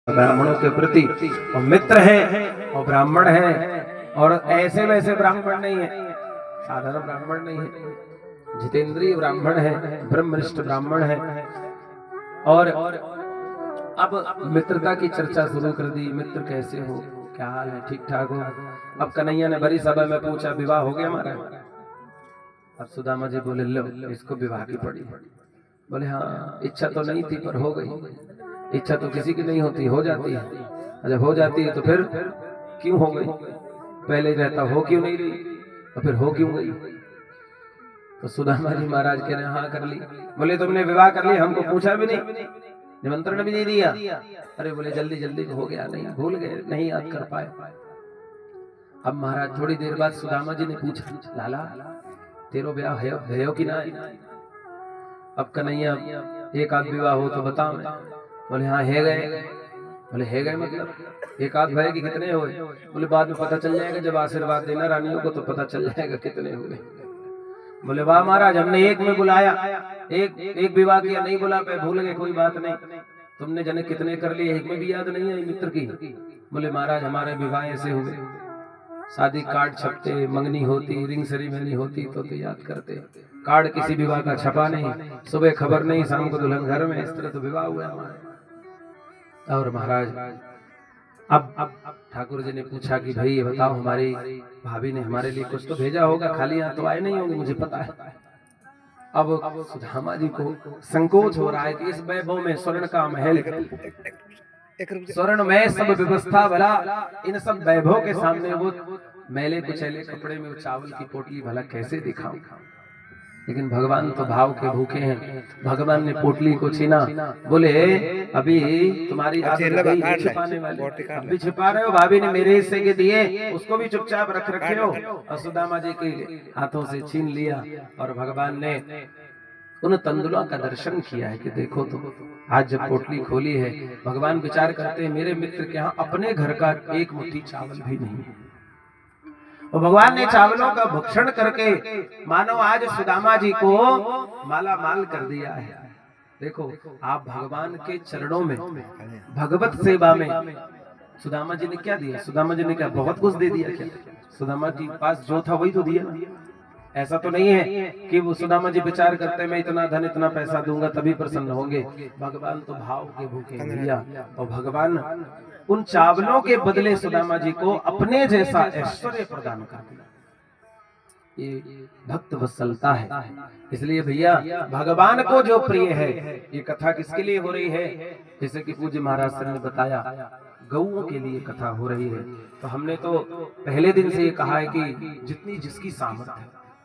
ब्राह्मणों के प्रति और मित्र हैं और ब्राह्मण हैं, और ऐसे वैसे ब्राह्मण नहीं है, साधारण ब्राह्मण नहीं है, जितेंद्रिय ब्राह्मण है, ब्रह्मनिष्ठ ब्राह्मण है। और अब मित्रता की चर्चा शुरू कर दी। मित्र कैसे हो, क्या हाल है, ठीक ठाक हो? अब कन्हैया ने बड़ी सभा में पूछा, विवाह हो गया हमारा? अब सुदामा जी बोले, लो इसको विवाह की पड़ी। बोले हाँ, इच्छा तो नहीं थी पर हो गई। इच्छा तो किसी की नहीं होती, हो जाती है। जब हो जाती है तो फिर क्यों हो गई? पहले रहता हो क्यों नहीं रही, तो फिर हो क्यों गई? तो सुदामा जी महाराज कह रहे हाँ कर ली। बोले तुमने विवाह कर लिया, हमको पूछा भी नहीं, निमंत्रण भी नहीं दिया? अरे बोले जल्दी जल्दी हो गया, नहीं भूल गए, नहीं याद कर पाए। अब महाराज थोड़ी देर बाद सुदामा जी ने पूछा, लाला तेरो ब्याह है कि ना? अब कन्हैया एक आध विवाह हो तो बता। मैं बोले हाँ है गए। बोले है गए मतलब एक आध भय कि कितने हुए? बोले बाद में पता चल जाएगा, जब आशीर्वाद देना रानियों को तो पता चल जाएगा कितने हुए। बोले वाह महाराज, हमने एक में बुलाया, एक विवाह किया, नहीं बुला पाए, भूल गए, कोई बात नहीं। तुमने जने कितने कर लिए, एक में भी याद नहीं है मित्र की? बोले महाराज हमारे विवाह ऐसे हुए, शादी कार्ड छपते, मंगनी होती, रिंग सेरेमनी होती तो याद करते। कार्ड किसी विवाह का छपा नहीं, सुबह खबर नहीं, शाम को दुल्हन घर में, इस तरह तो विवाह हुआ हमारे। और महाराज अब ठाकुर जी ने पूछा कि भाई ये बताओ, हमारी भाभी ने हमारे लिए कुछ तो भेजा होगा, खाली हाथ तो आए नहीं होंगे, मुझे पता है। अब सुदामा जी को संकोच हो रहा है कि इस वैभव में स्वर्ण का महल, स्वर्ण में सब व्यवस्था भला, इन सब वैभव के सामने वो मैले कुचैले कपड़े में चावल की पोटली भला कैसे दिखाऊं? लेकिन भगवान तो भाव के भूखे हैं। भगवान ने पोटली को छीना, बोले अभी तुम्हारी छिपाने वाले, अभी छिपा रहे हो, भाभी ने मेरे हिस्से के दिए, उसको भी चुपचाप रख रखे हो। और सुदामा जी के हाथों से छीन लिया। और भगवान ने उन तंदुलों का दर्शन किया है कि देखो तो आज जब पोटली खोली है, भगवान विचार करते हैं मेरे मित्र के यहाँ अपने घर का एक मुट्ठी चावल भी नहीं है, और भगवान ने चावलों का भक्षण करके मानो आज सुदामा जी को माला माल कर दिया है। देखो आप भगवान के चरणों में, भगवत सेवा में सुदामा जी ने क्या दिया? सुदामा जी ने क्या बहुत कुछ दे दिया क्या? सुदामा जी पास जो था वही तो दिया। ऐसा तो नहीं है कि वो सुदामा जी विचार करते मैं इतना धन इतना पैसा दूंगा तभी प्रसन्न होंगे। भगवान तो भाव के भूखे दिया, और भगवान उन चावलों के बदले सुदामा जी को अपने जैसा ऐश्वर्य प्रदान कर दिया। ये भक्त वत्सलता है। इसलिए भैया भगवान को जो प्रिय है, ये कथा किसके लिए हो रही है? जैसे कि पूज्य महाराज सर ने बताया, गौओं के लिए कथा हो रही है। तो हमने तो पहले दिन से ये कहा है कि जितनी जिसकी सामर्थ्य है,